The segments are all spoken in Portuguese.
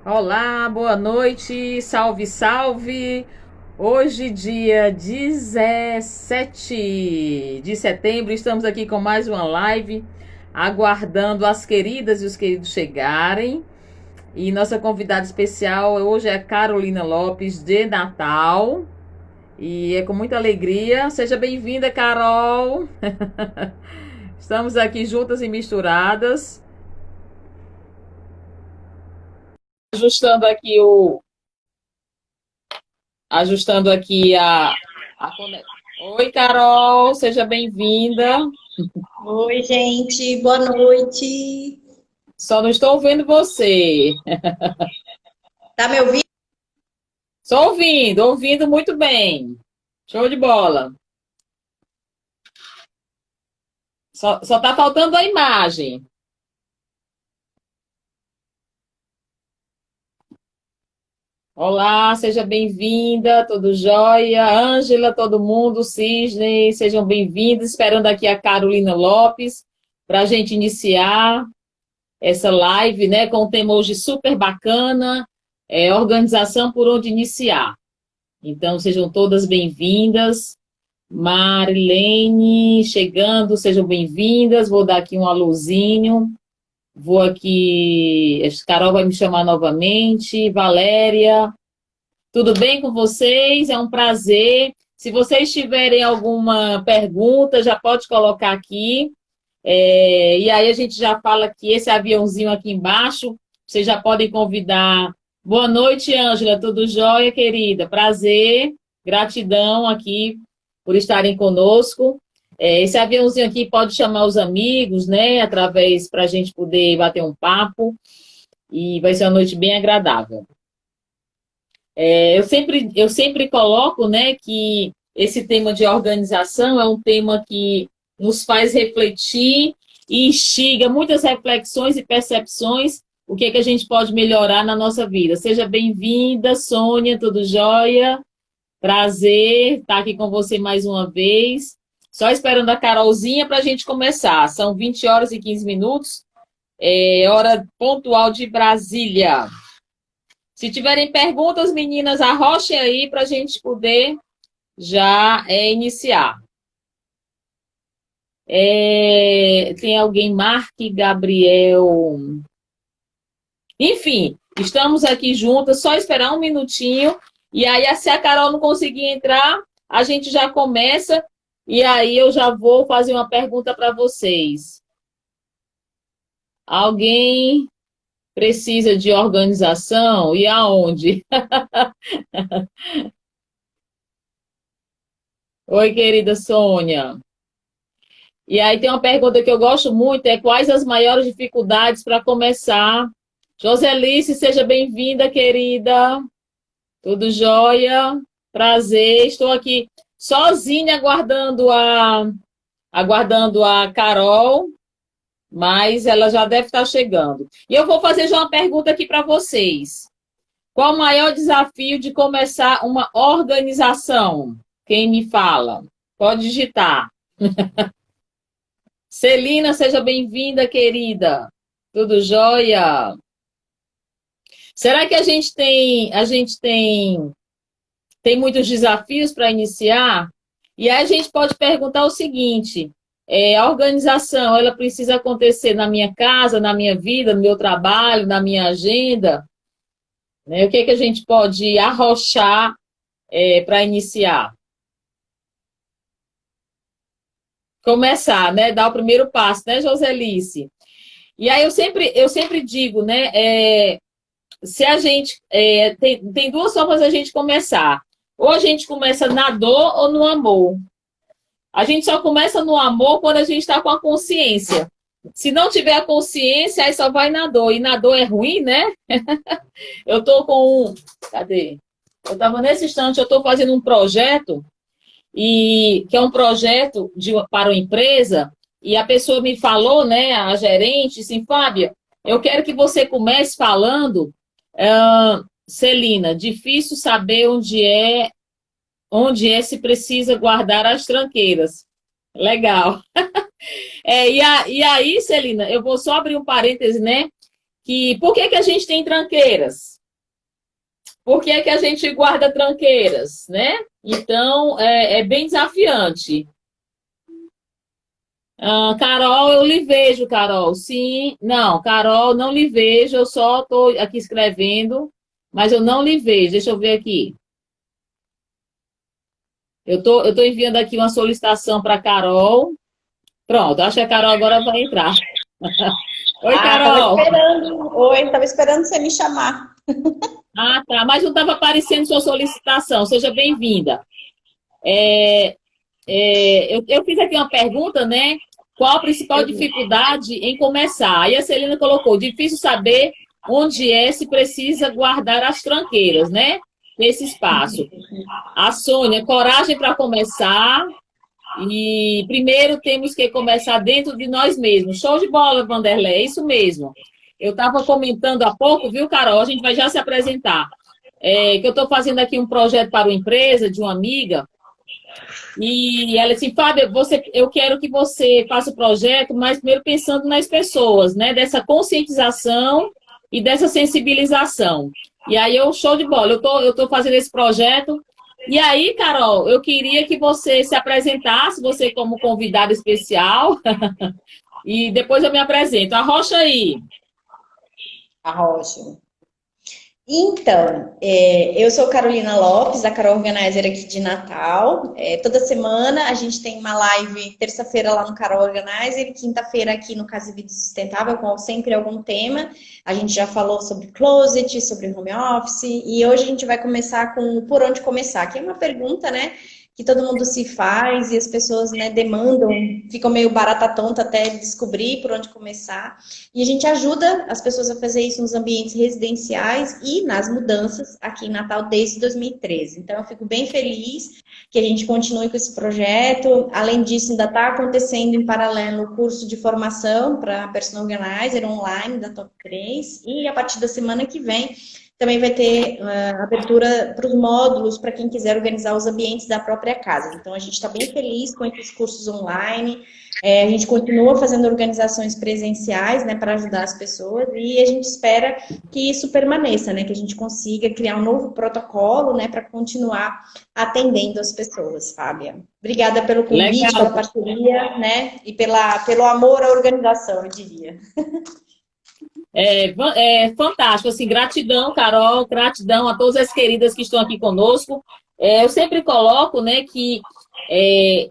Olá, boa noite, salve, salve. Hoje, dia 17 de setembro, estamos aqui com mais uma live, aguardando as queridas e os queridos chegarem. E nossa convidada especial hoje é Carolina Lopes, de Natal. E é com muita alegria. Seja bem-vinda, Carol. Estamos aqui juntas e misturadas. Ajustando aqui o ajustando aqui a conexão. Oi, Carol, seja bem-vinda. Oi, gente, boa noite. Só não estou ouvindo você. Tá me ouvindo? Estou ouvindo muito bem. Show de bola. Só tá faltando a imagem. Olá, seja bem-vinda, tudo jóia? Ângela, todo mundo, Cisne, sejam bem-vindos. Esperando aqui a Carolina Lopes para a gente iniciar essa live, né, com um tema hoje super bacana, organização por onde iniciar. Então, sejam todas bem-vindas. Marilene, chegando, sejam bem-vindas. Vou dar aqui um alôzinho. Vou aqui. Carol vai me chamar novamente. Valéria, tudo bem com vocês? É um prazer. Se vocês tiverem alguma pergunta, já pode colocar aqui. E aí a gente já fala que esse aviãozinho aqui embaixo, vocês já podem convidar. Boa noite, Ângela. Tudo jóia, querida? Prazer, gratidão aqui por estarem conosco. Esse aviãozinho aqui pode chamar os amigos, né? Através para a gente poder bater um papo e vai ser uma noite bem agradável. Eu sempre coloco, né, que esse tema de organização é um tema que nos faz refletir e instiga muitas reflexões e percepções, o que é que a gente pode melhorar na nossa vida. Seja bem-vinda, Sônia, tudo jóia? Prazer estar aqui com você mais uma vez. Só esperando a Carolzinha para a gente começar. São 20 horas e 15 minutos, hora pontual de Brasília. Se tiverem perguntas, meninas, arrochem aí para a gente poder já iniciar. Tem alguém, Mark Gabriel. Enfim, estamos aqui juntas, só esperar um minutinho. E aí, se a Carol não conseguir entrar, a gente já começa. E aí eu já vou fazer uma pergunta para vocês. Alguém precisa de organização? E aonde? Oi, querida Sônia. E aí tem uma pergunta que eu gosto muito, é quais as maiores dificuldades para começar? Joselice, seja bem-vinda, querida. Tudo jóia? Prazer. Estou aqui sozinha aguardando a Carol, mas ela já deve estar chegando. E eu vou fazer já uma pergunta aqui para vocês. Qual o maior desafio de começar uma organização? Quem me fala? Pode digitar. Celina, seja bem-vinda, querida. Tudo jóia? Será que a gente tem muitos desafios para iniciar? E aí a gente pode perguntar o seguinte: a organização, ela precisa acontecer na minha casa, na minha vida, no meu trabalho, na minha agenda, né? O que é que a gente pode arrochar para iniciar? Começar, né? Dar o primeiro passo, né, Joselice? E aí eu sempre digo, né? Se a gente tem duas formas a gente começar. Ou a gente começa na dor ou no amor. A gente só começa no amor quando a gente está com a consciência. Se não tiver a consciência, aí só vai na dor. E na dor é ruim, né? Eu tô com um. Cadê? Eu estava nesse instante, eu estou fazendo um projeto, e que é um projeto para uma empresa, e a pessoa me falou, né, a gerente, assim, Fábia, eu quero que você comece falando. Celina, difícil saber onde é se precisa guardar as tranqueiras. Legal. E aí, Celina, eu vou só abrir um parêntese, né? Que por que a gente tem tranqueiras? Por que é que a gente guarda tranqueiras, né? Então, é bem desafiante. Carol, eu lhe vejo, Carol. Sim, não, Carol, não lhe vejo. Eu só estou aqui escrevendo, mas eu não lhe vejo. Deixa eu ver aqui. Eu tô enviando aqui uma solicitação para Carol. Pronto, acho que a Carol agora vai entrar. Oi, Tava Carol. esperando. Oi, tava esperando você me chamar. Ah, tá, mas não estava aparecendo sua solicitação. Seja bem-vinda. Eu fiz aqui uma pergunta, né? Qual a principal dificuldade em começar? Aí a Celina colocou, difícil saber onde se precisa guardar as tranqueiras, né? Nesse espaço. A Sônia, coragem para começar. E primeiro temos que começar dentro de nós mesmos. Show de bola, Vanderlei, é isso mesmo. Eu estava comentando há pouco, viu, Carol? A gente vai já se apresentar. Que eu estou fazendo aqui um projeto para uma empresa de uma amiga. E ela disse, Fábio, eu quero que você faça o projeto, mas primeiro pensando nas pessoas, né? Dessa conscientização e dessa sensibilização. E aí, show de bola, eu tô fazendo esse projeto. E aí, Carol, eu queria que você se apresentasse, você como convidada especial, e depois eu me apresento. Arrocha aí. Arrocha. Então, eu sou Carolina Lopes, a Carol Organizer aqui de Natal. Toda semana a gente tem uma live, terça-feira lá no Carol Organizer, quinta-feira aqui no Casa e Vida Sustentável, com sempre algum tema. A gente já falou sobre closet, sobre home office, e hoje a gente vai começar com por onde começar, que é uma pergunta, né, que todo mundo se faz e as pessoas, né, demandam, ficam meio barata tonta até descobrir por onde começar. E a gente ajuda as pessoas a fazer isso nos ambientes residenciais e nas mudanças aqui em Natal desde 2013. Então, eu fico bem feliz que a gente continue com esse projeto. Além disso, ainda está acontecendo em paralelo o curso de formação para Personal Organizer online da Top 3. E a partir da semana que vem, também vai ter abertura para os módulos, para quem quiser organizar os ambientes da própria casa. Então, a gente está bem feliz com esses cursos online. A gente continua fazendo organizações presenciais, né, para ajudar as pessoas, e a gente espera que isso permaneça, né, que a gente consiga criar um novo protocolo, né, para continuar atendendo as pessoas, Fábia. Obrigada pelo convite, Legal. pela parceria, né, e pelo amor à organização, eu diria. Fantástico, assim, gratidão, Carol, gratidão a todas as queridas que estão aqui conosco. Eu sempre coloco, né, que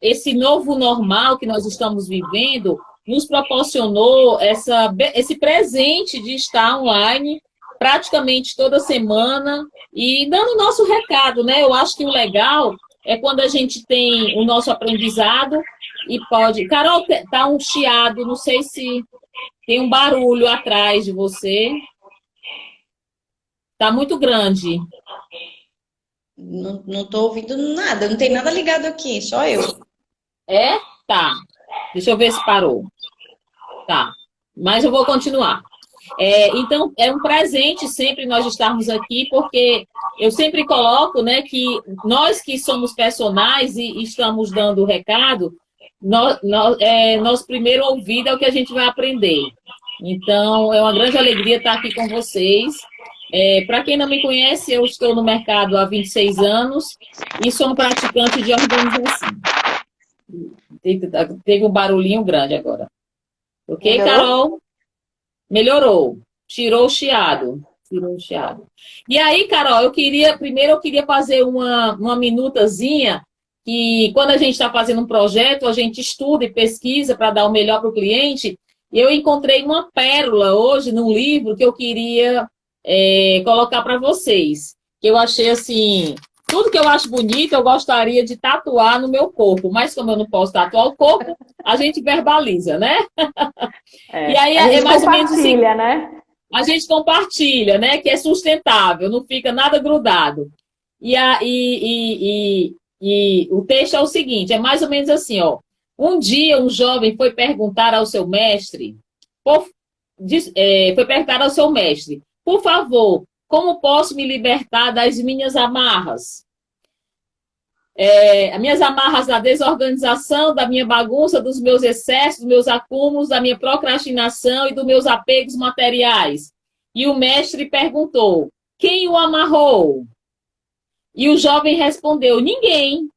esse novo normal que nós estamos vivendo nos proporcionou esse presente de estar online praticamente toda semana e dando o nosso recado, né? Eu acho que o legal é quando a gente tem o nosso aprendizado e pode... Carol, tá um chiado, não sei se... Tem um barulho atrás de você. Tá muito grande. Não estou ouvindo nada, não tem nada ligado aqui, só eu. Tá. Deixa eu ver se parou. Tá. Mas eu vou continuar. Então, é um presente sempre nós estarmos aqui, porque eu sempre coloco, né, que nós que somos personagens e estamos dando o recado, nosso primeiro ouvido é o que a gente vai aprender. Então, é uma grande alegria estar aqui com vocês. Para quem não me conhece, eu estou no mercado há 26 anos e sou um praticante de organização. Teve um barulhinho grande agora. Ok, Melhorou? Carol? Melhorou. Tirou o chiado. Tirou o chiado. E aí, Carol, primeiro eu queria fazer uma minutazinha que quando a gente está fazendo um projeto, a gente estuda e pesquisa para dar o melhor para o cliente. E eu encontrei uma pérola hoje num livro que eu queria colocar para vocês. Que eu achei assim, tudo que eu acho bonito, eu gostaria de tatuar no meu corpo. Mas como eu não posso tatuar o corpo, a gente verbaliza, né? E aí a gente mais ou menos assim, né? a gente compartilha, né? Que é sustentável, não fica nada grudado. E o texto é o seguinte, é mais ou menos assim, ó. Um dia um jovem foi perguntar ao seu mestre, por favor, como posso me libertar das minhas amarras? As minhas amarras da desorganização, da minha bagunça, dos meus excessos, dos meus acúmulos, da minha procrastinação e dos meus apegos materiais. E o mestre perguntou, quem o amarrou? E o jovem respondeu, ninguém.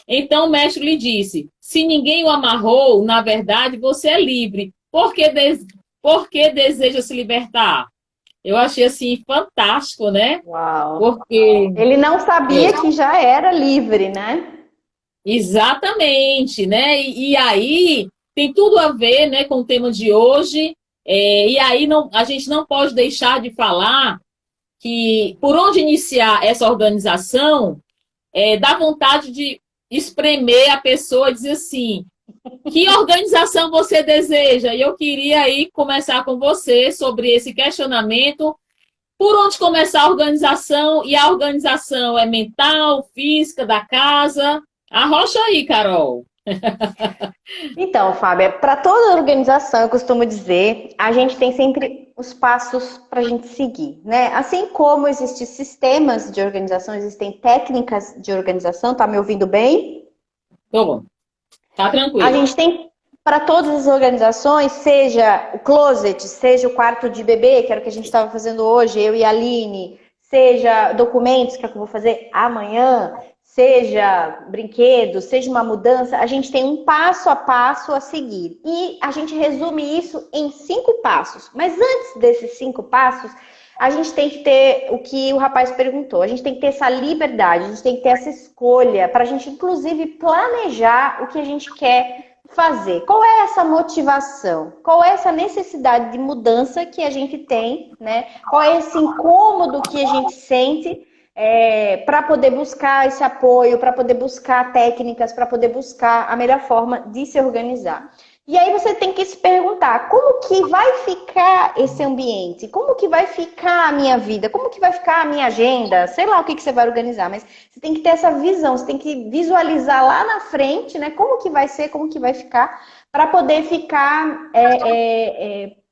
Então o mestre lhe disse, se ninguém o amarrou, na verdade você é livre. Por que deseja se libertar? Eu achei assim fantástico, né? Uau. Porque Ele não sabia que já era livre, né? exatamente, né? E aí tem tudo a ver, né, com o tema de hoje. E aí a gente não pode deixar de falar que por onde iniciar essa organização, dá vontade de espremer a pessoa e dizer assim, que organização você deseja? E eu queria aí começar com você sobre esse questionamento. Por onde começar a organização? E a organização é mental, física, da casa? Arrocha aí, Carol. Então, Fábio, para toda organização, eu costumo dizer, a gente tem sempre os passos para a gente seguir, né? Assim como existem sistemas de organização, existem técnicas de organização, tá me ouvindo bem? Tô bom. Tá A tranquilo. gente tem para todas as organizações, seja o closet, seja o quarto de bebê, que era o que a gente estava fazendo hoje, eu e a Aline, seja documentos, que é o que eu vou fazer amanhã, seja brinquedos, seja uma mudança, a gente tem um passo a passo a seguir. E a gente resume isso em 5 passos. Mas antes desses 5 passos, a gente tem que ter o que o rapaz perguntou. A gente tem que ter essa liberdade, a gente tem que ter essa escolha para a gente, inclusive, planejar o que a gente quer fazer. Qual é essa motivação? Qual é essa necessidade de mudança que a gente tem, né? Qual é esse incômodo que a gente sente para poder buscar esse apoio, para poder buscar técnicas, para poder buscar a melhor forma de se organizar. E aí você tem que se perguntar, como que vai ficar esse ambiente? Como que vai ficar a minha vida? Como que vai ficar a minha agenda? Sei lá o que você vai organizar, mas você tem que ter essa visão, você tem que visualizar lá na frente, né? Como que vai ser, como que vai ficar, para poder ficar,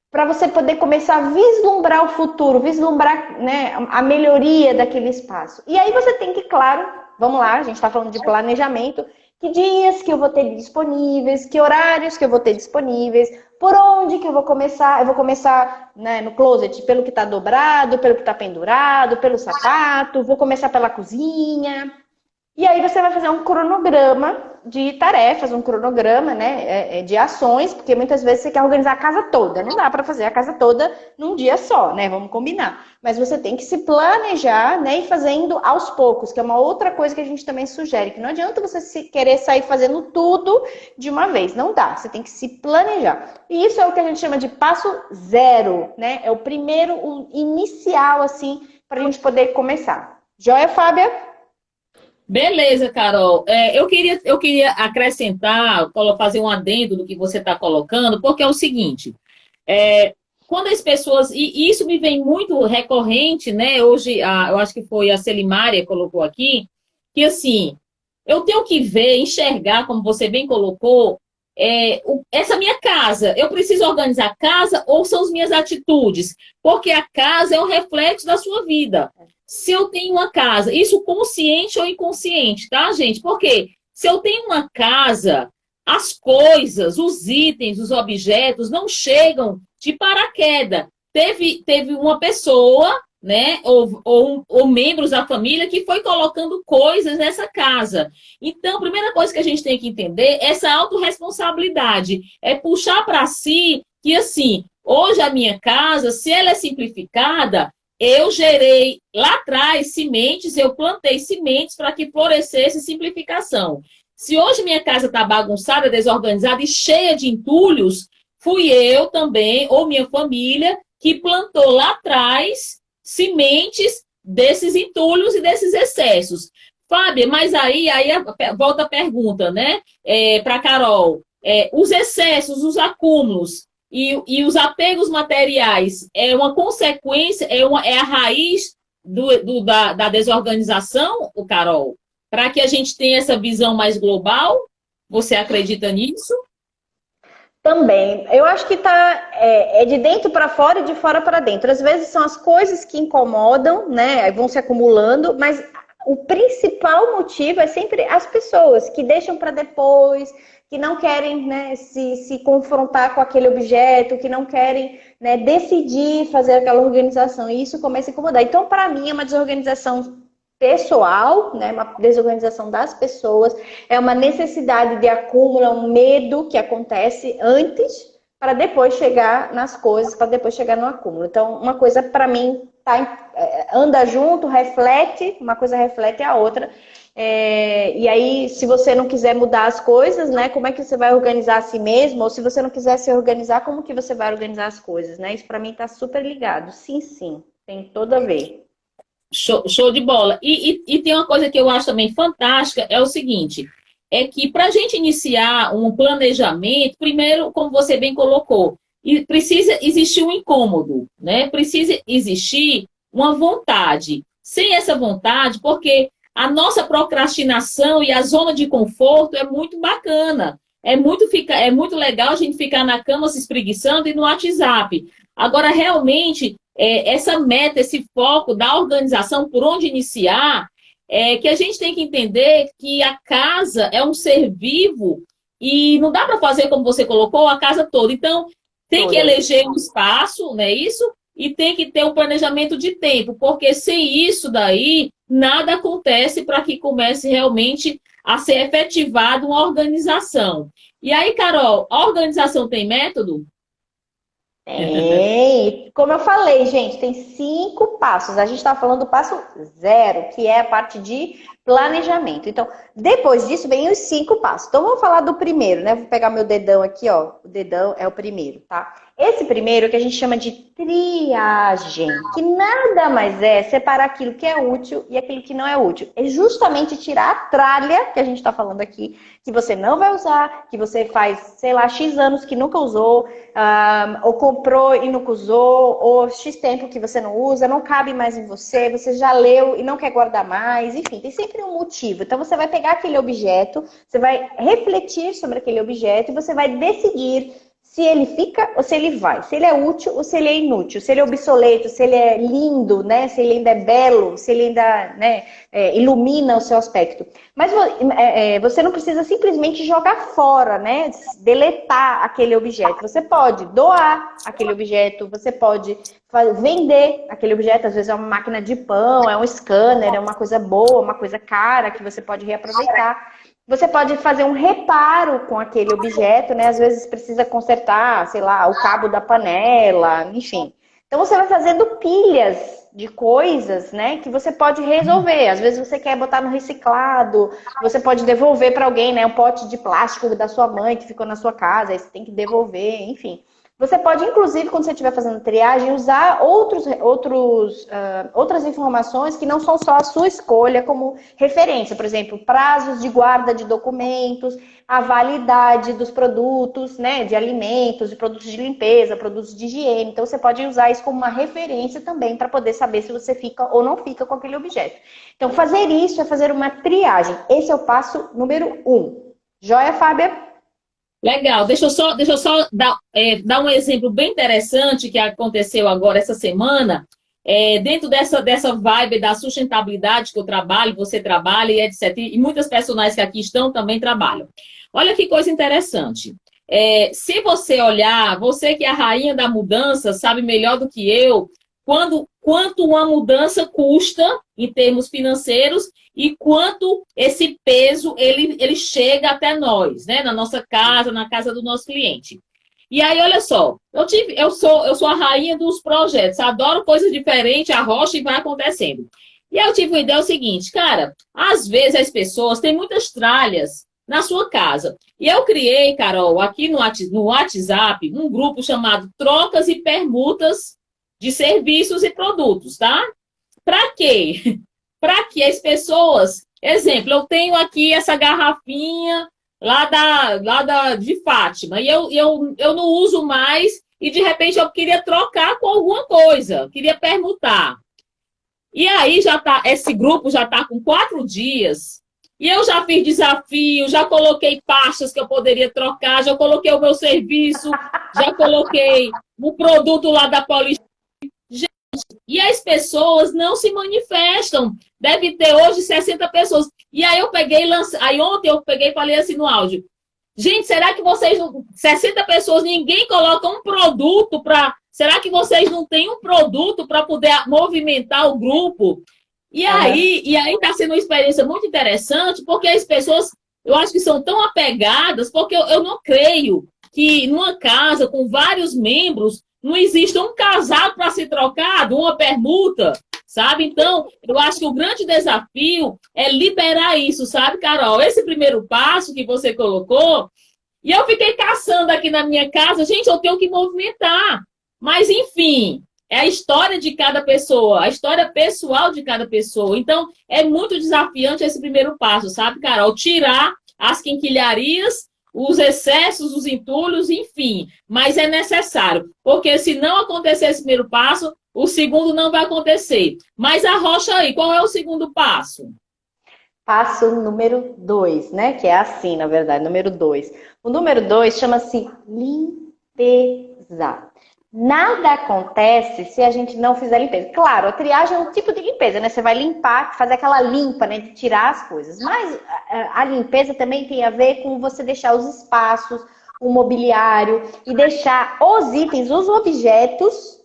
para você poder começar a vislumbrar o futuro, vislumbrar, né, a melhoria daquele espaço. E aí você tem que, claro, vamos lá, a gente está falando de planejamento, que dias que eu vou ter disponíveis, que horários que eu vou ter disponíveis, por onde que eu vou começar. Eu vou começar, né, no closet pelo que está dobrado, pelo que está pendurado, pelo sapato, vou começar pela cozinha. E aí você vai fazer um cronograma de tarefas, um cronograma, né, de ações, porque muitas vezes você quer organizar a casa toda. Não dá para fazer a casa toda num dia só, né? Vamos combinar. Mas você tem que se planejar, né, e fazendo aos poucos, que é uma outra coisa que a gente também sugere, que não adianta você querer sair fazendo tudo de uma vez. Não dá. Você tem que se planejar. E isso é o que a gente chama de passo zero, né? É o primeiro, o inicial, assim, para a gente poder começar. Joia, Fábia? Beleza, Carol. Eu queria acrescentar, fazer um adendo do que você está colocando, porque é o seguinte, quando as pessoas, e isso me vem muito recorrente, né? Hoje, eu acho que foi a Celimária que colocou aqui, que assim, eu tenho que ver, enxergar, como você bem colocou, essa minha casa. Eu preciso organizar a casa ou são as minhas atitudes? Porque a casa é um reflexo da sua vida. Se eu tenho uma casa, isso consciente ou inconsciente, tá, gente? Porque se eu tenho uma casa, as coisas, os itens, os objetos não chegam de paraquedas. Teve uma pessoa, né, ou membros da família que foi colocando coisas nessa casa. Então, a primeira coisa que a gente tem que entender é essa autorresponsabilidade. É puxar para si que, assim, hoje a minha casa, se ela é simplificada, eu gerei lá atrás sementes, eu plantei sementes para que florescesse simplificação. Se hoje minha casa está bagunçada, desorganizada e cheia de entulhos, fui eu também, ou minha família, que plantou lá atrás sementes desses entulhos e desses excessos. Fábio, mas aí volta a pergunta, né? Para Carol. Os excessos, os acúmulos, e os apegos materiais é uma consequência, é a raiz da desorganização, o Carol? Para que a gente tenha essa visão mais global? Você acredita nisso? Também. Eu acho que é de dentro para fora e de fora para dentro. Às vezes são as coisas que incomodam, né? Aí vão se acumulando, mas o principal motivo é sempre as pessoas que deixam para depois, que não querem, né, se confrontar com aquele objeto, que não querem, né, decidir fazer aquela organização. E isso começa a incomodar. Então, para mim, é uma desorganização pessoal, né, uma desorganização das pessoas, é uma necessidade de acúmulo, é um medo que acontece antes para depois chegar nas coisas, para depois chegar no acúmulo. Então, uma coisa para mim anda junto, reflete, uma coisa reflete a outra. E aí, se você não quiser mudar as coisas, né, como é que você vai organizar a si mesmo? Ou se você não quiser se organizar, como que você vai organizar as coisas, né? Isso para mim está super ligado. Sim, sim, tem tudo a ver. Show de bola. E tem uma coisa que eu acho também fantástica, é o seguinte, é que para a gente iniciar um planejamento, primeiro, como você bem colocou, precisa existir um incômodo, né? Precisa existir uma vontade. Sem essa vontade, porque a nossa procrastinação e a zona de conforto é muito bacana. É muito legal a gente ficar na cama se espreguiçando e no WhatsApp. Agora, realmente, essa meta, esse foco da organização, por onde iniciar, que a gente tem que entender que a casa é um ser vivo e não dá para fazer, como você colocou, a casa toda. Então, tem que eleger um espaço, não é isso? E tem que ter um planejamento de tempo, porque sem isso daí, nada acontece para que comece realmente a ser efetivada uma organização. E aí, Carol, a organização tem método? Tem. Como eu falei, gente, tem 5 passos. A gente está falando do passo 0, que é a parte de planejamento. Então, depois disso, vem os 5 passos. Então, vamos falar do primeiro, né? Vou pegar meu dedão aqui, ó. O dedão é o primeiro, tá? Esse primeiro que a gente chama de triagem, que nada mais é separar aquilo que é útil e aquilo que não é útil. É justamente tirar a tralha que a gente está falando aqui, que você não vai usar, que você faz, sei lá, X anos que nunca usou, ou comprou e nunca usou, ou X tempo que você não usa, não cabe mais em você, você já leu e não quer guardar mais, enfim, tem sempre um motivo. Então você vai pegar aquele objeto, você vai refletir sobre aquele objeto e você vai decidir se ele fica ou se ele vai, se ele é útil ou se ele é inútil, se ele é obsoleto, se ele é lindo, né? Se ele ainda é belo, se ele ainda, né, ilumina o seu aspecto. Mas você não precisa simplesmente jogar fora, né? Deletar aquele objeto. Você pode doar aquele objeto, você pode vender aquele objeto. Às vezes é uma máquina de pão, é um scanner, é uma coisa boa, uma coisa cara que você pode reaproveitar. Você pode fazer um reparo com aquele objeto, né? Às vezes precisa consertar, sei lá, o cabo da panela, enfim. Então você vai fazendo pilhas de coisas, né, que você pode resolver. Às vezes você quer botar no reciclado, você pode devolver para alguém, né, um pote de plástico da sua mãe que ficou na sua casa, aí você tem que devolver, enfim. Você pode, inclusive, quando você estiver fazendo triagem, usar outras informações que não são só a sua escolha como referência. Por exemplo, prazos de guarda de documentos, a validade dos produtos, né, de alimentos, de produtos de limpeza, produtos de higiene. Então, você pode usar isso como uma referência também para poder saber se você fica ou não fica com aquele objeto. Então, fazer isso é fazer uma triagem. Esse é o passo número 1. Joia, Fábia? Legal, deixa eu só dar um exemplo bem interessante que aconteceu agora essa semana, dentro dessa vibe da sustentabilidade que eu trabalho, você trabalha e etc. E muitas personagens que aqui estão também trabalham. Olha que coisa interessante. Se você olhar, você que é a rainha da mudança, sabe melhor do que eu, quanto uma mudança custa em termos financeiros e quanto esse peso ele chega até nós, né? Na nossa casa, na casa do nosso cliente. E aí, olha só, eu sou a rainha dos projetos, adoro coisas diferentes, a rocha e vai acontecendo. E aí eu tive uma ideia seguinte, cara, às vezes as pessoas têm muitas tralhas na sua casa. E eu criei, Carol, aqui no WhatsApp, um grupo chamado Trocas e Permutas de Serviços e Produtos, tá? Para quê? Para que as pessoas... Exemplo, eu tenho aqui essa garrafinha de Fátima, e eu não uso mais, e de repente eu queria trocar com alguma coisa, queria permutar. E aí esse grupo já está com 4 dias, e eu já fiz desafio, já coloquei pastas que eu poderia trocar, já coloquei o meu serviço, já coloquei o produto lá da Paulista. E as pessoas não se manifestam. Deve ter hoje 60 pessoas. E aí eu peguei e lancei. Aí ontem eu peguei e falei assim no áudio. Gente, será que vocês, 60 pessoas, ninguém coloca um produto para... Será que vocês não têm um produto para poder movimentar o grupo? E aí está sendo uma experiência muito interessante, porque as pessoas, eu acho que são tão apegadas, porque eu não creio que numa casa com vários membros não exista um casal para ser trocado, uma permuta, sabe? Então, eu acho que o grande desafio é liberar isso, sabe, Carol? Esse primeiro passo que você colocou, e eu fiquei caçando aqui na minha casa, gente, eu tenho que movimentar. Mas, enfim, é a história de cada pessoa, a história pessoal de cada pessoa. Então, é muito desafiante esse primeiro passo, sabe, Carol? Tirar as quinquilharias, os excessos, os entulhos, enfim. Mas é necessário, porque se não acontecer esse primeiro passo, o segundo não vai acontecer. Mas arrocha aí, qual é o segundo passo? Passo número 2, né? Que é assim, na verdade, número 2. O número 2 chama-se limpeza. Nada acontece se a gente não fizer limpeza. Claro, a triagem é um tipo de limpeza, né? Você vai limpar, fazer aquela limpa, né? De tirar as coisas. Mas a limpeza também tem a ver com você deixar os espaços, o mobiliário e deixar os itens, os objetos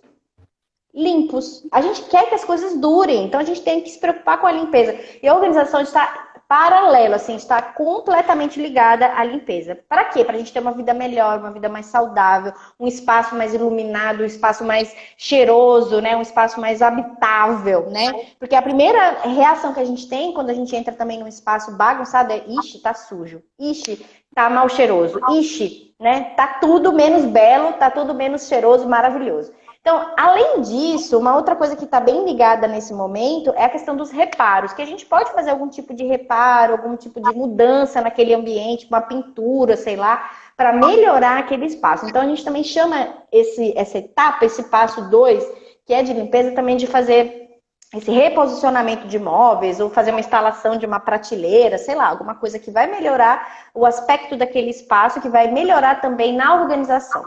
limpos. A gente quer que as coisas durem, então a gente tem que se preocupar com a limpeza. E a organização está paralelo, assim, está completamente ligada à limpeza. Para quê? Para a gente ter uma vida melhor, uma vida mais saudável, um espaço mais iluminado, um espaço mais cheiroso, né? Um espaço mais habitável, né? Porque a primeira reação que a gente tem quando a gente entra também num espaço bagunçado é: ixi, tá sujo, ixi, tá mal cheiroso, ixi, né? Tá tudo menos belo, tá tudo menos cheiroso, maravilhoso. Então, além disso, uma outra coisa que está bem ligada nesse momento é a questão dos reparos, que a gente pode fazer algum tipo de reparo, algum tipo de mudança naquele ambiente, uma pintura, sei lá, para melhorar aquele espaço. Então, a gente também chama essa etapa, esse passo 2, que é de limpeza, também de fazer esse reposicionamento de móveis ou fazer uma instalação de uma prateleira, sei lá, alguma coisa que vai melhorar o aspecto daquele espaço, que vai melhorar também na organização.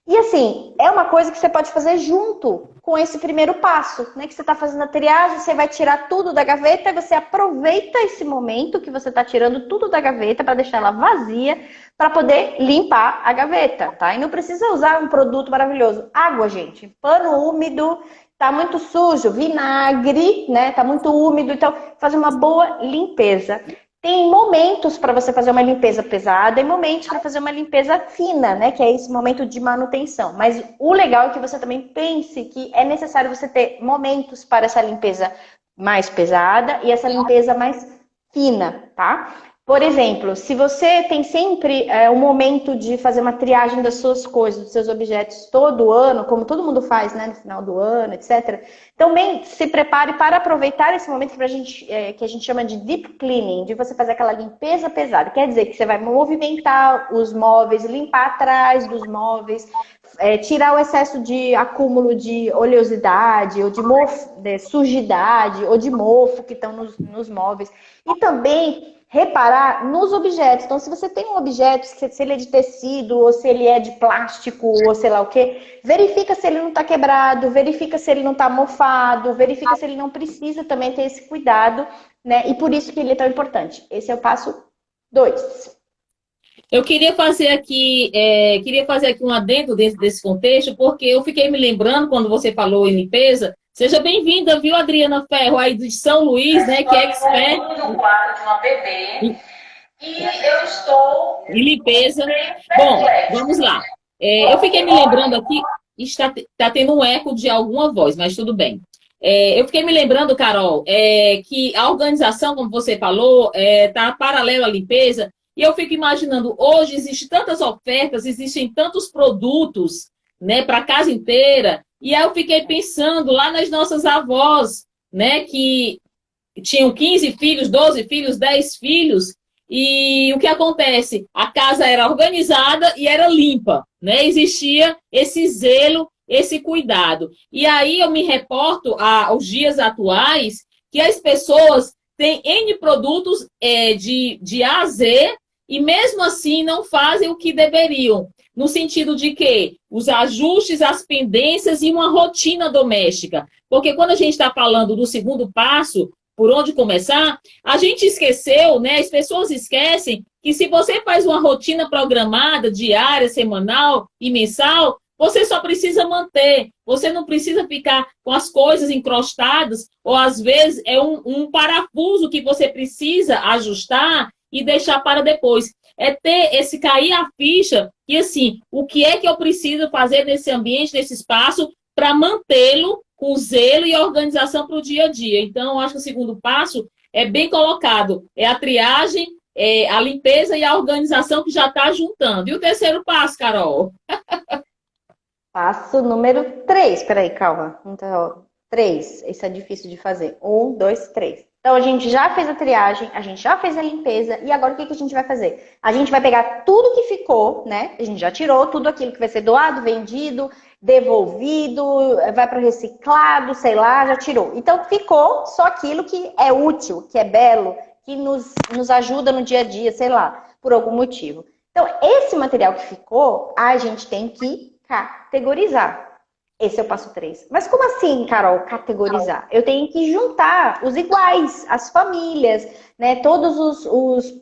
E assim, é uma coisa que você pode fazer junto com esse primeiro passo, né? Que você está fazendo a triagem, você vai tirar tudo da gaveta e você aproveita esse momento que você está tirando tudo da gaveta para deixar ela vazia, para poder limpar a gaveta, tá? E não precisa usar um produto maravilhoso. Água, gente, pano úmido, tá muito sujo, vinagre, né? Tá muito úmido, então fazer uma boa limpeza. Tem momentos para você fazer uma limpeza pesada e momentos para fazer uma limpeza fina, né? Que é esse momento de manutenção. Mas o legal é que você também pense que é necessário você ter momentos para essa limpeza mais pesada e essa limpeza mais fina, tá? Por exemplo, se você tem sempre um momento de fazer uma triagem das suas coisas, dos seus objetos todo ano, como todo mundo faz, né, no final do ano, etc. Também se prepare para aproveitar esse momento que a gente chama de deep cleaning, de você fazer aquela limpeza pesada. Quer dizer que você vai movimentar os móveis, limpar atrás dos móveis, tirar o excesso de acúmulo de oleosidade, ou de sujidade, ou de mofo que estão nos móveis. E também reparar nos objetos. Então, se você tem um objeto, se ele é de tecido, ou se ele é de plástico, ou sei lá o quê, verifica se ele não está quebrado, verifica se ele não está mofado, verifica se ele não precisa também ter esse cuidado, né? E por isso que ele é tão importante. Esse é o passo 2. Eu queria fazer aqui um adendo dentro desse contexto, porque eu fiquei me lembrando, quando você falou em limpeza. Seja bem-vinda, viu, Adriana Ferro, aí de São Luís, né, que é expert no quarto de uma bebê e eu estou em limpeza. Bom, vamos lá. Eu fiquei me lembrando aqui, está tendo um eco de alguma voz, mas tudo bem. Eu fiquei me lembrando, Carol, que a organização, como você falou, está paralela à limpeza, e eu fico imaginando, hoje existem tantas ofertas, existem tantos produtos, né, para a casa inteira. E aí eu fiquei pensando lá nas nossas avós, né, que tinham 15 filhos, 12 filhos, 10 filhos, e o que acontece? A casa era organizada e era limpa, né? Existia esse zelo, esse cuidado. E aí eu me reporto aos dias atuais que as pessoas têm N produtos de A a Z e mesmo assim não fazem o que deveriam. No sentido de que os ajustes, as pendências e uma rotina doméstica. Porque quando a gente está falando do segundo passo, por onde começar, a gente esqueceu, né? As pessoas esquecem que se você faz uma rotina programada, diária, semanal e mensal, você só precisa manter. Você não precisa ficar com as coisas encrostadas, ou às vezes é um parafuso que você precisa ajustar e deixar para depois. É ter esse cair a ficha e assim, o que é que eu preciso fazer nesse ambiente, nesse espaço, para mantê-lo com zelo e organização para o dia a dia. Então, eu acho que o segundo passo é bem colocado. É a triagem, é a limpeza e a organização que já está juntando. E o terceiro passo, Carol? Passo número 3. Peraí, calma. Então, 3. Isso é difícil de fazer. 1, 2, 3. Então, a gente já fez a triagem, a gente já fez a limpeza, e agora o que a gente vai fazer? A gente vai pegar tudo que ficou, né? A gente já tirou tudo aquilo que vai ser doado, vendido, devolvido, vai para o reciclado, sei lá, já tirou. Então, ficou só aquilo que é útil, que é belo, que nos ajuda no dia a dia, sei lá, por algum motivo. Então, esse material que ficou, a gente tem que categorizar. Esse é o passo 3. Mas como assim, Carol, categorizar? Eu tenho que juntar os iguais, as famílias, né? Todos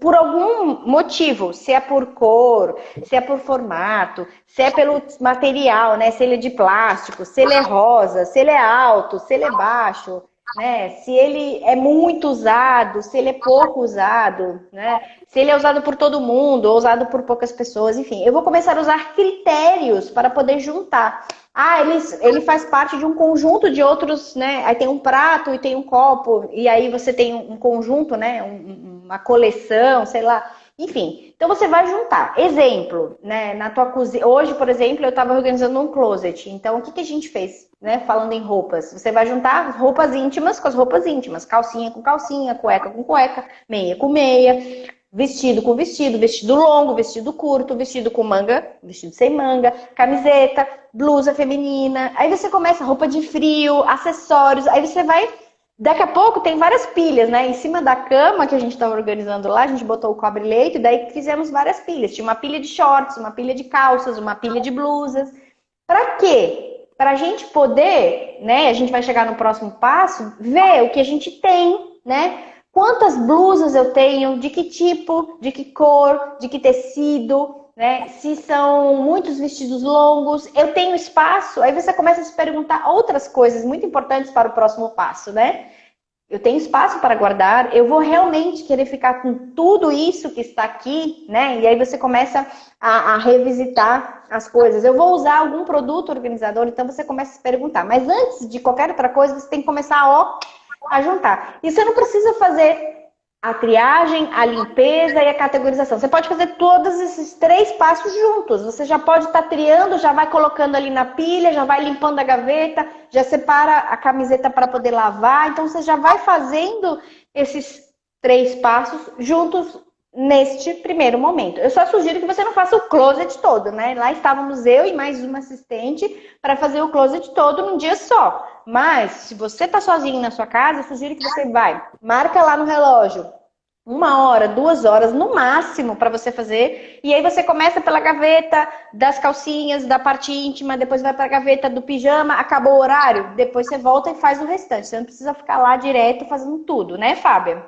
por algum motivo, se é por cor, se é por formato, se é pelo material, né? Se ele é de plástico, se ele é rosa, se ele é alto, se ele é baixo, né? Se ele é muito usado, se ele é pouco usado, né? Se ele é usado por todo mundo ou usado por poucas pessoas, enfim. Eu vou começar a usar critérios para poder juntar. Ah, ele faz parte de um conjunto de outros, né? Aí tem um prato e tem um copo, e aí você tem um conjunto, né? Uma coleção, sei lá. Enfim, então você vai juntar. Exemplo, né? Na tua cozinha. Hoje, por exemplo, eu estava organizando um closet. Então, o que a gente fez, né? Falando em roupas. Você vai juntar roupas íntimas com as roupas íntimas. Calcinha com calcinha, cueca com cueca, meia com meia. Vestido com vestido, vestido longo, vestido curto, vestido com manga, vestido sem manga, camiseta, blusa feminina. Aí você começa roupa de frio, acessórios. Aí você vai... Daqui a pouco tem várias pilhas, né? Em cima da cama que a gente estava organizando lá, a gente botou o cobre-leito e daí fizemos várias pilhas. Tinha uma pilha de shorts, uma pilha de calças, uma pilha de blusas. Pra quê? Pra gente poder, né? A gente vai chegar no próximo passo, ver o que a gente tem, né? Quantas blusas eu tenho, de que tipo, de que cor, de que tecido, né? Se são muitos vestidos longos, eu tenho espaço? Aí você começa a se perguntar outras coisas muito importantes para o próximo passo, né? Eu tenho espaço para guardar, eu vou realmente querer ficar com tudo isso que está aqui, né? E aí você começa a revisitar as coisas. Eu vou usar algum produto organizador, então você começa a se perguntar. Mas antes de qualquer outra coisa, você tem que começar a juntar. E você não precisa fazer a triagem, a limpeza e a categorização. Você pode fazer todos esses 3 passos juntos. Você já pode estar triando, já vai colocando ali na pilha, já vai limpando a gaveta, já separa a camiseta para poder lavar. Então, você já vai fazendo esses 3 passos juntos neste primeiro momento. Eu só sugiro que você não faça o closet todo, né? Lá estávamos eu e mais uma assistente para fazer o closet todo num dia só. Mas, se você tá sozinho na sua casa, eu sugiro que você marca lá no relógio 1 hora, 2 horas, no máximo, para você fazer. E aí você começa pela gaveta das calcinhas, da parte íntima, depois vai para a gaveta do pijama, acabou o horário, depois você volta e faz o restante. Você não precisa ficar lá direto fazendo tudo, né, Fábia?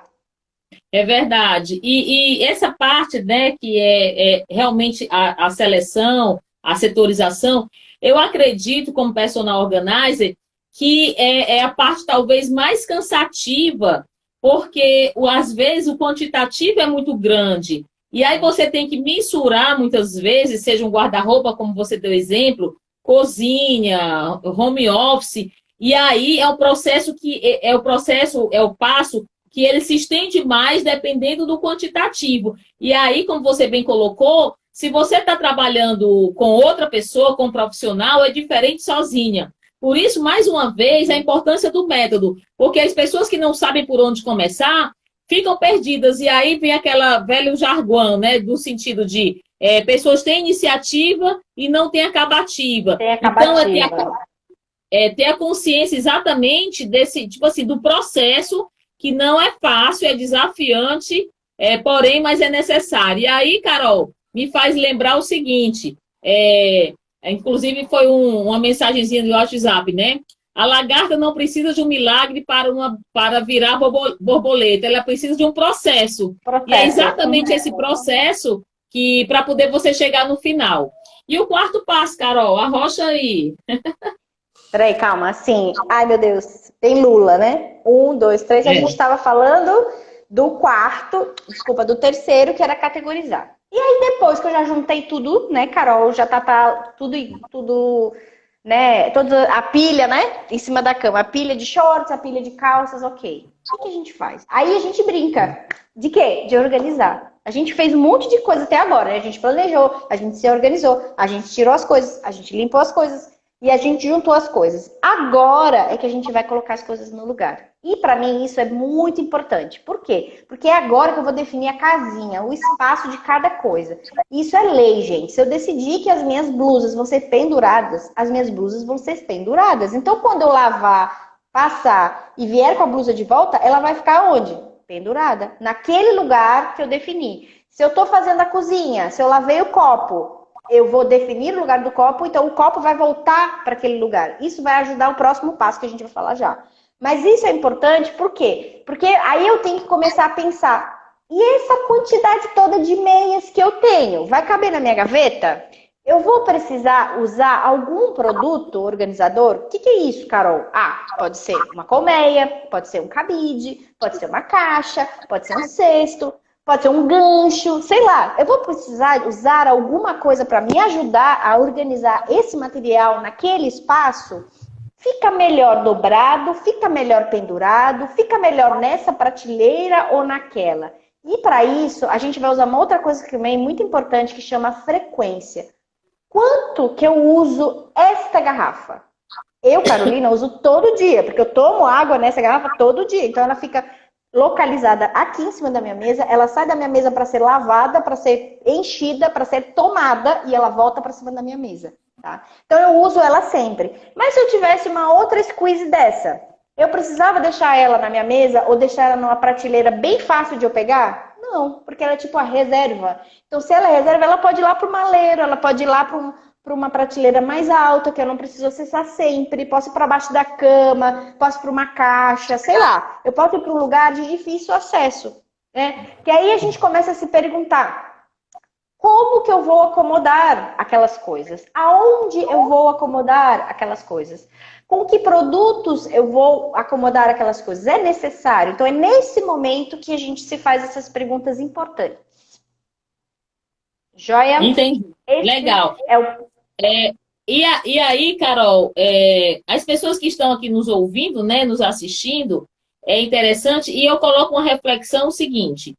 É verdade. E essa parte, né, que é realmente a seleção, a setorização, eu acredito, como personal organizer, que é a parte talvez mais cansativa, porque às vezes o quantitativo é muito grande. E aí você tem que mensurar muitas vezes, seja um guarda-roupa, como você deu exemplo, cozinha, home office, e aí é o processo é o passo que ele se estende mais dependendo do quantitativo. E aí, como você bem colocou, se você está trabalhando com outra pessoa, com um profissional, é diferente sozinha. Por isso, mais uma vez, a importância do método. Porque as pessoas que não sabem por onde começar ficam perdidas. E aí vem aquela velho jargão, né? Do sentido de pessoas têm iniciativa e não têm acabativa. Então, ter a consciência exatamente desse, tipo assim, do processo, que não é fácil, é desafiante, porém, mas é necessário. E aí, Carol, me faz lembrar o seguinte, inclusive foi uma mensagenzinha do WhatsApp, né? A lagarta não precisa de um milagre para virar borboleta, ela precisa de um processo. E é exatamente esse processo que para poder você chegar no final. E o quarto passo, Carol, arrocha aí. Peraí, calma, assim, ai meu Deus, tem Lula, né? 1, 2, 3, a gente estava falando do terceiro, que era categorizar. E aí depois que eu já juntei tudo, né, Carol, já tá tudo, né, toda a pilha, né, em cima da cama, a pilha de shorts, a pilha de calças, ok. O que a gente faz? Aí a gente brinca. De quê? De organizar. A gente fez um monte de coisa até agora, né? A gente planejou, a gente se organizou, a gente tirou as coisas, a gente limpou as coisas e a gente juntou as coisas. Agora é que a gente vai colocar as coisas no lugar. E pra mim isso é muito importante. Por quê? Porque é agora que eu vou definir a casinha, o espaço de cada coisa. Isso é lei, gente. Se eu decidir que as minhas blusas vão ser penduradas, as minhas blusas vão ser penduradas. Então quando eu lavar, passar e vier com a blusa de volta, ela vai ficar onde? Pendurada. Naquele lugar que eu defini. Se eu tô fazendo a cozinha, se eu lavei o copo, eu vou definir o lugar do copo, então o copo vai voltar para aquele lugar. Isso vai ajudar o próximo passo que a gente vai falar já. Mas isso é importante, por quê? Porque aí eu tenho que começar a pensar, e essa quantidade toda de meias que eu tenho, vai caber na minha gaveta? Eu vou precisar usar algum produto organizador? O que é isso, Carol? Ah, pode ser uma colmeia, pode ser um cabide, pode ser uma caixa, pode ser um cesto, pode ser um gancho, sei lá. Eu vou precisar usar alguma coisa para me ajudar a organizar esse material naquele espaço? Fica melhor dobrado, fica melhor pendurado, fica melhor nessa prateleira ou naquela. E para isso, a gente vai usar uma outra coisa também muito importante que chama frequência. Quanto que eu uso esta garrafa? Eu, Carolina, uso todo dia, porque eu tomo água nessa garrafa todo dia. Então ela fica localizada aqui em cima da minha mesa, ela sai da minha mesa para ser lavada, para ser enchida, para ser tomada e ela volta para cima da minha mesa. Tá? Então eu uso ela sempre. Mas se eu tivesse uma outra squeeze dessa, eu precisava deixar ela na minha mesa ou deixar ela numa prateleira bem fácil de eu pegar? Não, porque ela é tipo a reserva. Então se ela é reserva, ela pode ir lá para o maleiro, ela pode ir lá para uma prateleira mais alta, que eu não preciso acessar sempre, posso ir para baixo da cama, posso ir para uma caixa, sei lá. Eu posso ir para um lugar de difícil acesso, né? Que aí a gente começa a se perguntar, como que eu vou acomodar aquelas coisas? Aonde eu vou acomodar aquelas coisas? Com que produtos eu vou acomodar aquelas coisas? É necessário? Então é nesse momento que a gente se faz essas perguntas importantes. Joia? Entendi. Legal. E aí, Carol, as pessoas que estão aqui nos ouvindo, né, nos assistindo, é interessante, e eu coloco uma reflexão seguinte,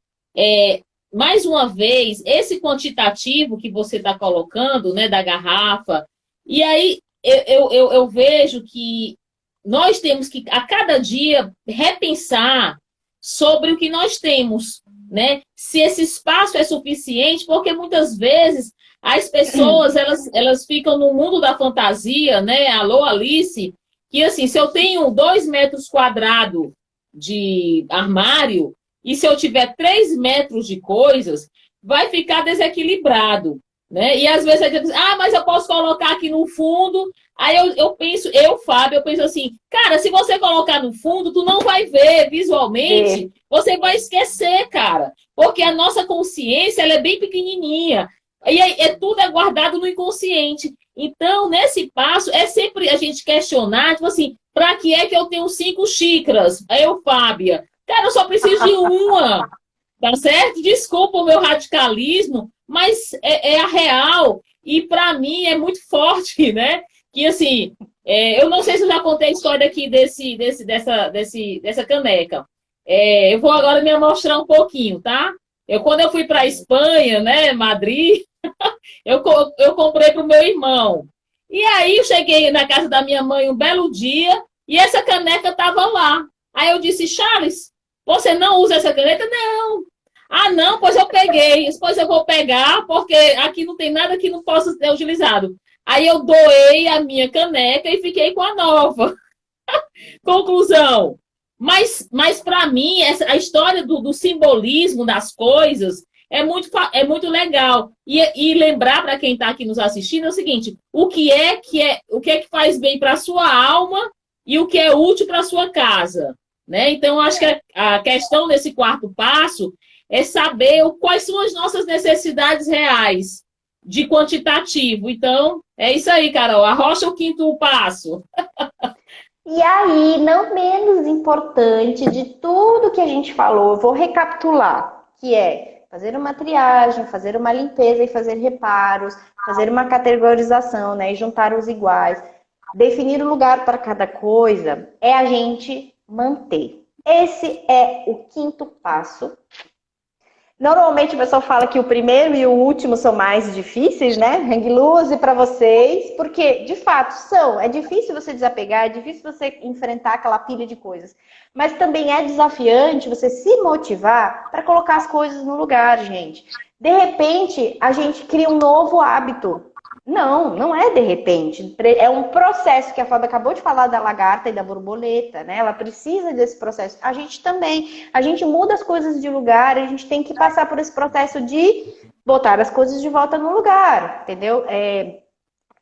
mais uma vez, esse quantitativo que você está colocando, né, da garrafa, e aí eu vejo que nós temos que, a cada dia, repensar sobre o que nós temos, né? Se esse espaço é suficiente, porque muitas vezes as pessoas, elas ficam no mundo da fantasia, né? Alô, Alice, que assim, se eu tenho 2 metros quadrados de armário, e se eu tiver 3 metros de coisas, vai ficar desequilibrado, né? E às vezes a gente diz, mas eu posso colocar aqui no fundo. Aí eu penso, Fábio, eu penso assim, cara, se você colocar no fundo, tu não vai ver visualmente, você vai esquecer, cara. Porque a nossa consciência, ela é bem pequenininha. E aí, tudo é guardado no inconsciente. Então, nesse passo, é sempre a gente questionar, tipo assim, pra que é que eu tenho 5 xícaras? Fábia, cara, eu só preciso de uma, tá certo? Desculpa o meu radicalismo, mas é a real. E para mim é muito forte, né? Que assim, eu não sei se eu já contei a história aqui dessa caneca. Eu vou agora me mostrar um pouquinho, tá? Quando eu fui para a Espanha, né, Madrid, eu comprei para o meu irmão. E aí eu cheguei na casa da minha mãe um belo dia e essa caneca estava lá. Aí eu disse, Charles, você não usa essa caneta? Não. Não, pois eu peguei. Pois eu vou pegar, porque aqui não tem nada que não possa ser utilizado. Aí eu doei a minha caneca e fiquei com a nova. Conclusão. Mas para mim, a história do simbolismo das coisas é muito legal. E lembrar para quem está aqui nos assistindo é o seguinte, o que é que faz bem para a sua alma e o que é útil para a sua casa, né? Então, acho que a questão desse quarto passo é saber quais são as nossas necessidades reais de quantitativo. Então, é isso aí, Carol. Arrocha o quinto passo. E aí, não menos importante de tudo que a gente falou, eu vou recapitular, que é fazer uma triagem, fazer uma limpeza e fazer reparos, fazer uma categorização, né, e juntar os iguais, definir o lugar para cada coisa, é a gente manter. Esse é o quinto passo. Normalmente o pessoal fala que o primeiro e o último são mais difíceis, né? Hang loose para vocês, porque de fato são. É difícil você desapegar, é difícil você enfrentar aquela pilha de coisas. Mas também é desafiante você se motivar para colocar as coisas no lugar, gente. De repente, a gente cria um novo hábito. Não, não é de repente. É um processo que a Fábio acabou de falar da lagarta e da borboleta, né? Ela precisa desse processo. A gente também. A gente muda as coisas de lugar, a gente tem que passar por esse processo de botar as coisas de volta no lugar, entendeu?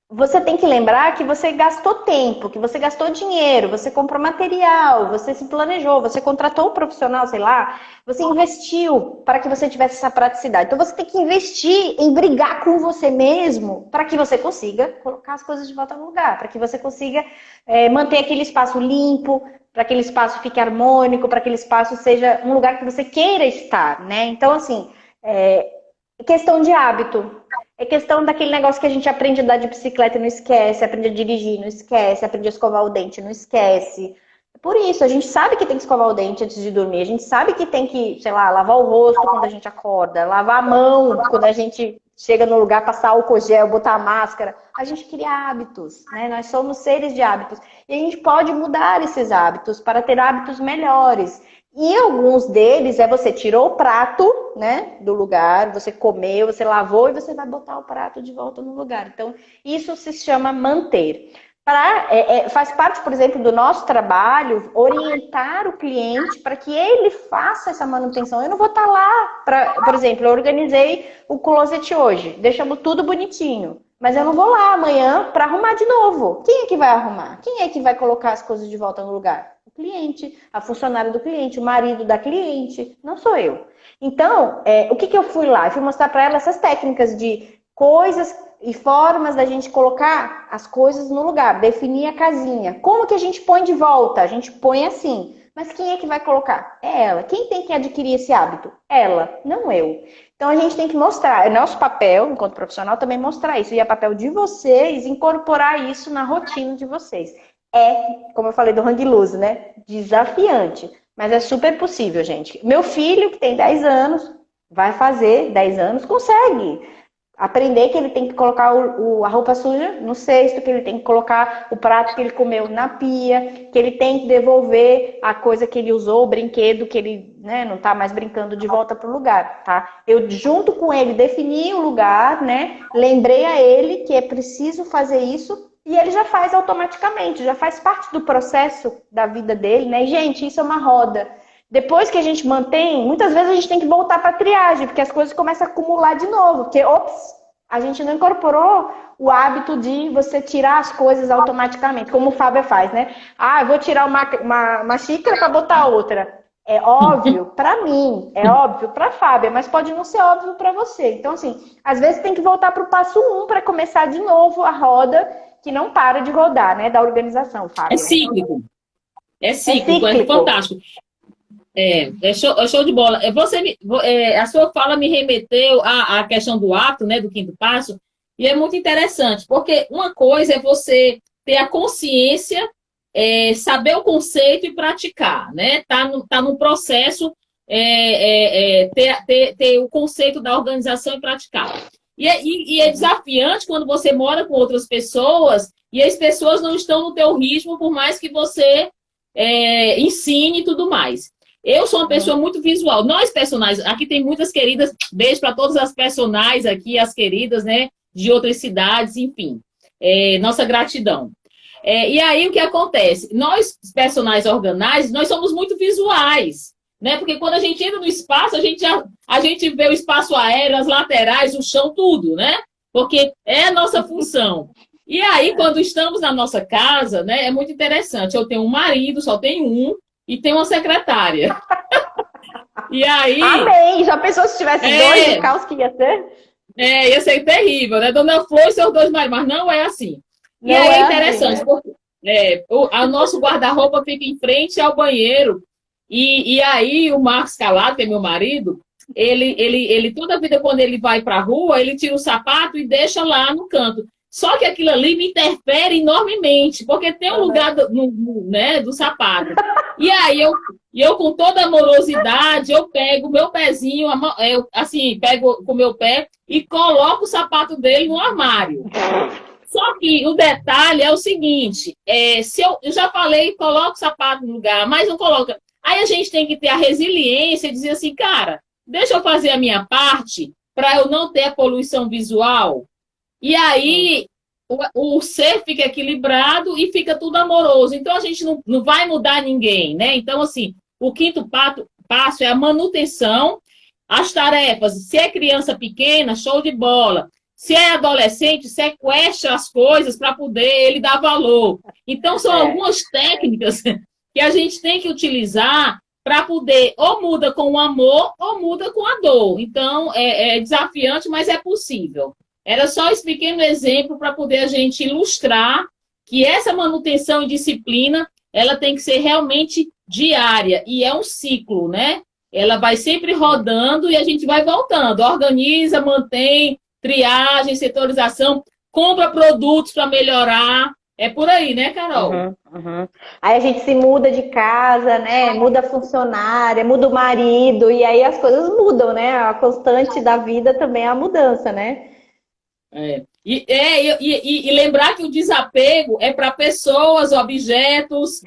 Você tem que lembrar que você gastou tempo, que você gastou dinheiro, você comprou material, você se planejou, você contratou um profissional, sei lá, você investiu para que você tivesse essa praticidade. Então você tem que investir em brigar com você mesmo para que você consiga colocar as coisas de volta no lugar, para que você consiga manter aquele espaço limpo, para que aquele espaço fique harmônico, para que aquele espaço seja um lugar que você queira estar, né? Então, assim, questão de hábito. É questão daquele negócio que a gente aprende a andar de bicicleta e não esquece, aprende a dirigir, não esquece, aprende a escovar o dente, não esquece. Por isso, a gente sabe que tem que escovar o dente antes de dormir, a gente sabe que tem que, sei lá, lavar o rosto quando a gente acorda, lavar a mão quando a gente chega no lugar, passar álcool gel, botar a máscara. A gente cria hábitos, né? Nós somos seres de hábitos. E a gente pode mudar esses hábitos para ter hábitos melhores. E alguns deles você tirou o prato, né, do lugar, você comeu, você lavou e você vai botar o prato de volta no lugar. Então, isso se chama manter. Faz parte, por exemplo, do nosso trabalho, orientar o cliente para que ele faça essa manutenção. Eu não vou estar lá, por exemplo, eu organizei o closet hoje, deixamos tudo bonitinho. Mas eu não vou lá amanhã para arrumar de novo. Quem é que vai arrumar? Quem é que vai colocar as coisas de volta no lugar? O cliente, a funcionária do cliente, o marido da cliente. Não sou eu. Então, o que eu fui lá? Eu fui mostrar para ela essas técnicas de coisas e formas da gente colocar as coisas no lugar. Definir a casinha. Como que a gente põe de volta? A gente põe assim. Mas quem é que vai colocar? É ela. Quem tem que adquirir esse hábito? Ela, não eu. Então a gente tem que mostrar, é nosso papel, enquanto profissional, também mostrar isso. E é papel de vocês incorporar isso na rotina de vocês. Como eu falei do hang loose, né? Desafiante. Mas é super possível, gente. Meu filho, que tem 10 anos, vai fazer 10 anos, consegue. Aprender que ele tem que colocar a roupa suja no cesto, que ele tem que colocar o prato que ele comeu na pia, que ele tem que devolver a coisa que ele usou, o brinquedo que ele, né, não está mais brincando, de volta para o lugar, tá? Eu, junto com ele, defini o lugar, né? Lembrei a ele que é preciso fazer isso e ele já faz automaticamente, já faz parte do processo da vida dele, né? E, gente, isso é uma roda. Depois que a gente mantém, muitas vezes a gente tem que voltar para a triagem, porque as coisas começam a acumular de novo. Porque, a gente não incorporou o hábito de você tirar as coisas automaticamente, como o Fábio faz, né? Eu vou tirar uma xícara para botar outra. É óbvio para mim, é óbvio para a Fábia, mas pode não ser óbvio para você. Então, assim, às vezes tem que voltar para o passo 1 para começar de novo a roda que não para de rodar, né? Da organização, Fábio. É cíclico. É fantástico. É show de bola. A sua fala me remeteu à questão do hábito, né, do quinto passo, e é muito interessante, porque uma coisa é você ter a consciência, saber o conceito e praticar, né? Tá no processo, ter o conceito da organização e praticar. E é desafiante quando você mora com outras pessoas e as pessoas não estão no teu ritmo, por mais que você ensine e tudo mais. Eu sou uma pessoa muito visual. Nós, personagens, aqui tem muitas queridas, beijo para todas as personagens aqui, as queridas, né, de outras cidades, enfim. Nossa gratidão. E aí, o que acontece? Nós, personagens organizers, nós somos muito visuais, né? Porque quando a gente entra no espaço, a gente vê o espaço aéreo, as laterais, o chão, tudo, né? Porque é a nossa função. E aí, quando estamos na nossa casa, né, é muito interessante. Eu tenho um marido, só tenho um, e tenho uma secretária. E aí, Amém! Já pensou se tivesse dois, o é, caos que ia ser? ia ser terrível, né? Dona Flor e seus dois maridos, mas não é assim. E Não aí é é assim, interessante, né? porque o nosso guarda-roupa fica em frente ao banheiro, e aí o Marcos Calado, que é meu marido, ele toda vida, quando ele vai para a rua, ele tira o sapato e deixa lá no canto. Só que aquilo ali me interfere enormemente, porque tem um Aham. lugar né, do sapato. E aí eu, com toda amorosidade, eu pego o meu pezinho, eu, assim, pego com o meu pé e coloco o sapato dele no armário. Só que o detalhe é o seguinte: se eu já falei, coloca o sapato no lugar, mas não coloca. Aí a gente tem que ter a resiliência e dizer assim, cara, deixa eu fazer a minha parte para eu não ter a poluição visual. E aí o ser fica equilibrado e fica tudo amoroso. Então a gente não vai mudar ninguém, né? Então, assim, o quinto passo é a manutenção, as tarefas. Se é criança pequena, show de bola. Se é adolescente, sequestra as coisas para poder ele dar valor. Então, são É. algumas técnicas que a gente tem que utilizar para poder, ou muda com o amor, ou muda com a dor. Então, é desafiante, mas é possível. Era só esse pequeno exemplo para poder a gente ilustrar que essa manutenção e disciplina, ela tem que ser realmente diária, e é um ciclo, né? Ela vai sempre rodando e a gente vai voltando. Organiza, mantém, triagem, setorização, compra produtos para melhorar. É por aí, né, Carol? Uhum, uhum. Aí a gente se muda de casa, né? Muda a funcionária, muda o marido, e aí as coisas mudam, né? A constante da vida também é a mudança, né? E lembrar que o desapego é para pessoas, objetos,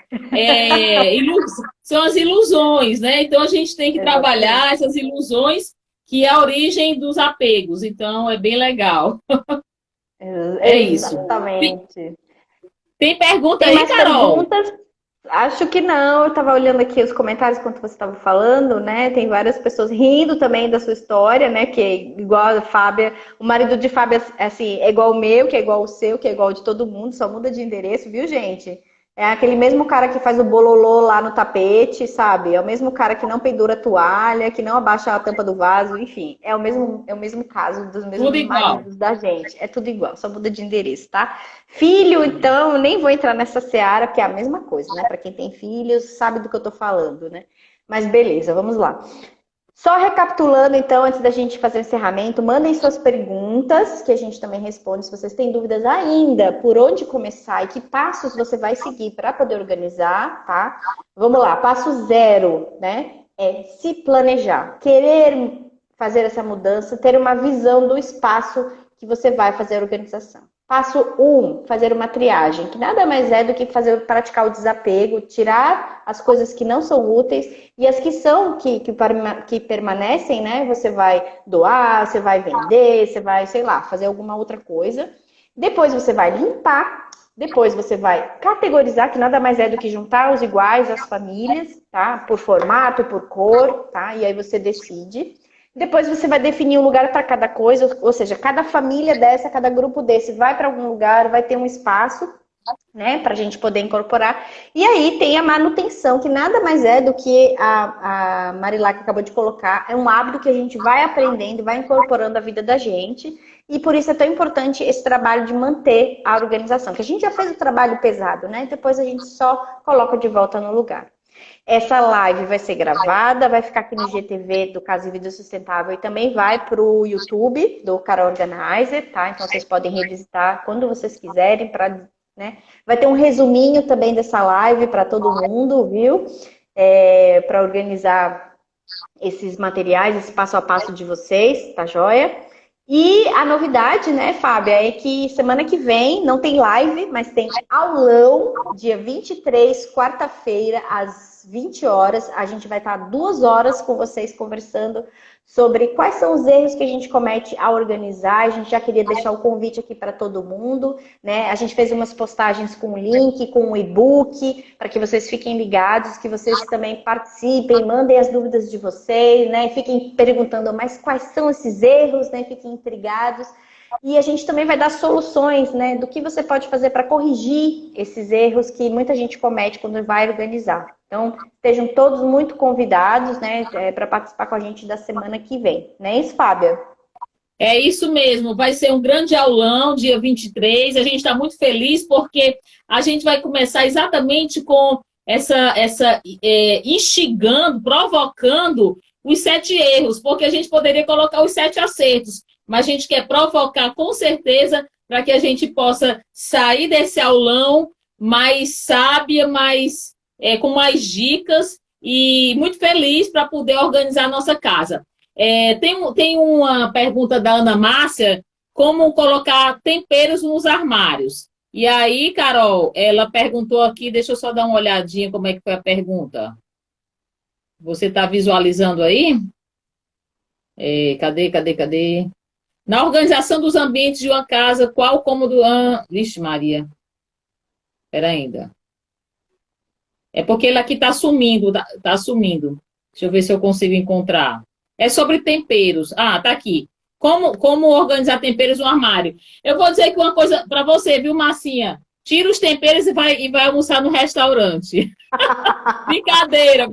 são as ilusões, né? Então a gente tem que Exatamente. trabalhar essas ilusões, que é a origem dos apegos. Então é bem legal. É isso. Tem, Exatamente. tem pergunta Tem aí, mais Carol? perguntas? Acho que não. Eu estava olhando aqui os comentários enquanto você estava falando, né? Tem várias pessoas rindo também da sua história, né? Que é igual a Fábia. O marido de Fábia, assim, é igual o meu, que é igual o seu, que é igual o de todo mundo, só muda de endereço, viu, gente? É aquele mesmo cara que faz o bololô lá no tapete, sabe? É o mesmo cara que não pendura a toalha, que não abaixa a tampa do vaso, enfim. É o mesmo caso dos Tudo mesmos igual. maridos da gente. É tudo igual, só muda de endereço, tá? Filho, então, eu nem vou entrar nessa seara, porque é a mesma coisa, né? Para quem tem filhos, sabe do que eu tô falando, né? Mas beleza, vamos lá. Só recapitulando, então, antes da gente fazer o encerramento, mandem suas perguntas, que a gente também responde. Se vocês têm dúvidas ainda, por onde começar e que passos você vai seguir para poder organizar, tá? Vamos lá, passo zero, né? É se planejar, querer fazer essa mudança, ter uma visão do espaço que você vai fazer a organização. Passo 1, fazer uma triagem, que nada mais é do que praticar o desapego, tirar as coisas que não são úteis e as que são, que permanecem, né? Você vai doar, você vai vender, você vai, sei lá, fazer alguma outra coisa. Depois você vai limpar, depois você vai categorizar, que nada mais é do que juntar os iguais, as famílias, tá? Por formato, por cor, tá? E aí você decide. Depois você vai definir um lugar para cada coisa, ou seja, cada família dessa, cada grupo desse vai para algum lugar, vai ter um espaço, né, para a gente poder incorporar. E aí tem a manutenção, que nada mais é do que a Marilá que acabou de colocar, é um hábito que a gente vai aprendendo, vai incorporando à vida da gente. E por isso é tão importante esse trabalho de manter a organização, que a gente já fez o trabalho pesado, né? Depois a gente só coloca de volta no lugar. Essa live vai ser gravada, vai ficar aqui no GTV do Casa e Vida Sustentável e também vai para o YouTube do Carol Organizer, tá? Então vocês podem revisitar quando vocês quiserem, né? Vai ter um resuminho também dessa live para todo mundo, viu? Para organizar esses materiais, esse passo a passo de vocês, tá joia? E a novidade, né, Fábia, é que semana que vem não tem live, mas tem aulão, dia 23, quarta-feira, às 20 horas. A gente vai estar 2 horas com vocês conversando sobre quais são os erros que a gente comete ao organizar. A gente já queria deixar o convite aqui para todo mundo, né? A gente fez umas postagens com link, com um e-book, para que vocês fiquem ligados, que vocês também participem, mandem as dúvidas de vocês, né? Fiquem perguntando, mas quais são esses erros, né? Fiquem intrigados. E a gente também vai dar soluções, né, do que você pode fazer para corrigir esses erros que muita gente comete quando vai organizar. Então, estejam todos muito convidados, né, para participar com a gente da semana que vem. Não é isso, Fábia? É isso mesmo, vai ser um grande aulão, dia 23. A gente está muito feliz porque a gente vai começar exatamente com instigando, provocando os 7 erros, porque a gente poderia colocar os 7 acertos, mas a gente quer provocar com certeza para que a gente possa sair desse aulão mais sábia, com mais dicas e muito feliz para poder organizar a nossa casa. Tem uma pergunta da Ana Márcia, como colocar temperos nos armários. E aí, Carol, ela perguntou aqui, deixa eu só dar uma olhadinha como é que foi a pergunta. Você está visualizando aí? Cadê? Na organização dos ambientes de uma casa, qual cômodo... Vixe, Maria. Espera ainda. É porque ele aqui está sumindo, tá sumindo. Deixa eu ver se eu consigo encontrar. É sobre temperos. Ah, tá aqui. Como organizar temperos no armário. Eu vou dizer que uma coisa para você, viu, Marcinha? Tira os temperos e vai almoçar no restaurante. Brincadeira.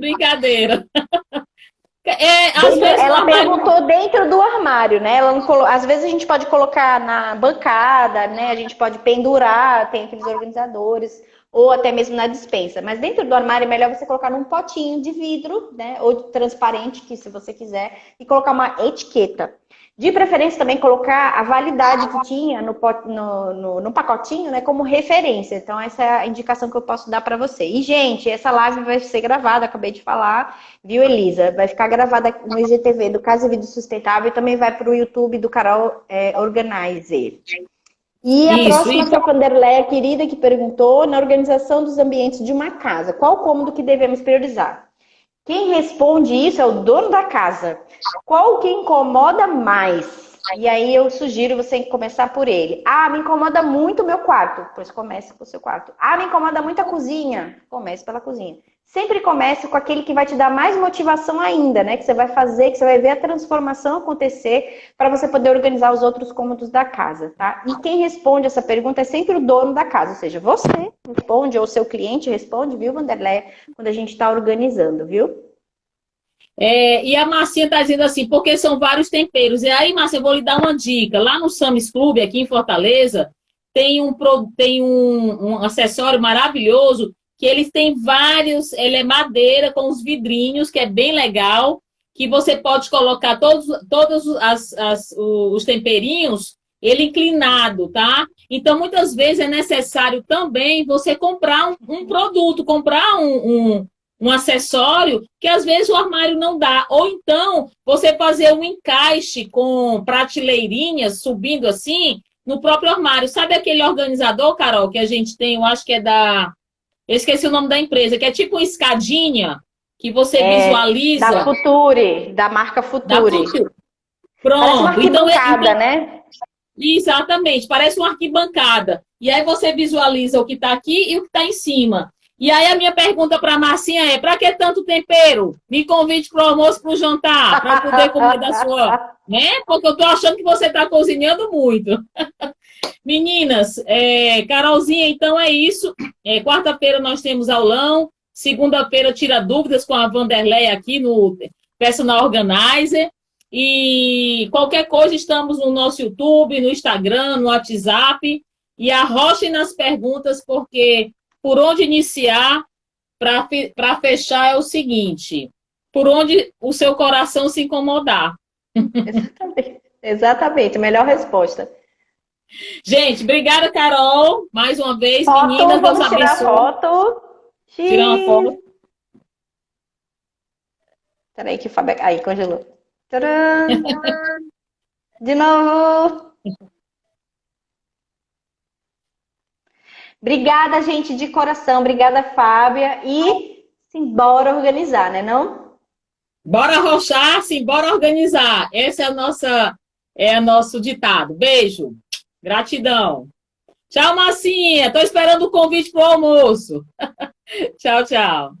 Às vezes ela armário... perguntou dentro do armário, né? Ela não às vezes a gente pode colocar na bancada, né? A gente pode pendurar, tem aqueles organizadores, ou até mesmo na despensa. Mas dentro do armário é melhor você colocar num potinho de vidro, né? Ou transparente, que se você quiser, e colocar uma etiqueta. De preferência também colocar a validade que tinha no pacotinho, né, como referência. Então, essa é a indicação que eu posso dar para você. E, gente, essa live vai ser gravada, acabei de falar, viu, Elisa? Vai ficar gravada no IGTV do Casa e Vida Sustentável e também vai para o YouTube do Carol Organizer. E a próxima foi a Vanderleia, querida, que perguntou, na organização dos ambientes de uma casa, qual cômodo que devemos priorizar? Quem responde isso é o dono da casa. Qual que incomoda mais? E aí eu sugiro você começar por ele. Ah, me incomoda muito o meu quarto. Pois comece com o seu quarto. Ah, me incomoda muito a cozinha. Comece pela cozinha. Sempre comece com aquele que vai te dar mais motivação ainda, né? Que você vai fazer, que você vai ver a transformação acontecer para você poder organizar os outros cômodos da casa, tá? E quem responde essa pergunta é sempre o dono da casa, ou seja, você responde ou o seu cliente responde, viu, Vanderlei, quando a gente está organizando, viu? E a Marcinha está dizendo assim, porque são vários temperos. E aí, Marcinha, eu vou lhe dar uma dica. Lá no Sam's Club, aqui em Fortaleza, tem um acessório maravilhoso que eles têm vários, ele é madeira com os vidrinhos, que é bem legal, que você pode colocar todos os temperinhos, ele inclinado, tá? Então, muitas vezes é necessário também você comprar um produto, comprar um acessório que às vezes o armário não dá. Ou então, você fazer um encaixe com prateleirinhas subindo assim no próprio armário. Sabe aquele organizador, Carol, que a gente tem, eu acho que é eu esqueci o nome da empresa, que é tipo uma escadinha que você visualiza. Da Future, da marca Future. Pronto. Parece uma arquibancada, né? Exatamente, parece uma arquibancada. E aí você visualiza o que está aqui e o que está em cima. E aí a minha pergunta para a Marcinha é, para que tanto tempero? Me convide para o almoço, para o jantar, para poder comer da sua... Né? Porque eu estou achando que você está cozinhando muito. Meninas, Carolzinha, então é isso. Quarta-feira nós temos aulão. Segunda-feira tira dúvidas com a Vanderlei aqui no Personal Organizer. E qualquer coisa, estamos no nosso YouTube, no Instagram, no WhatsApp. E arrochem nas perguntas, porque por onde iniciar para fechar é o seguinte: por onde o seu coração se incomodar. Exatamente, melhor resposta. Gente, obrigada, Carol. Mais uma vez, foto, meninas, Deus abençoe. Tirar foto. Tirar uma foto. Peraí que o Fábio... Aí, congelou. Tcharam! De novo. Obrigada, gente, de coração. Obrigada, Fábia. E simbora organizar, né, não? Bora arrochar, simbora organizar. Esse é o nosso ditado. Beijo. Gratidão. Tchau, Marcinha. Tô esperando o convite pro almoço. Tchau, tchau.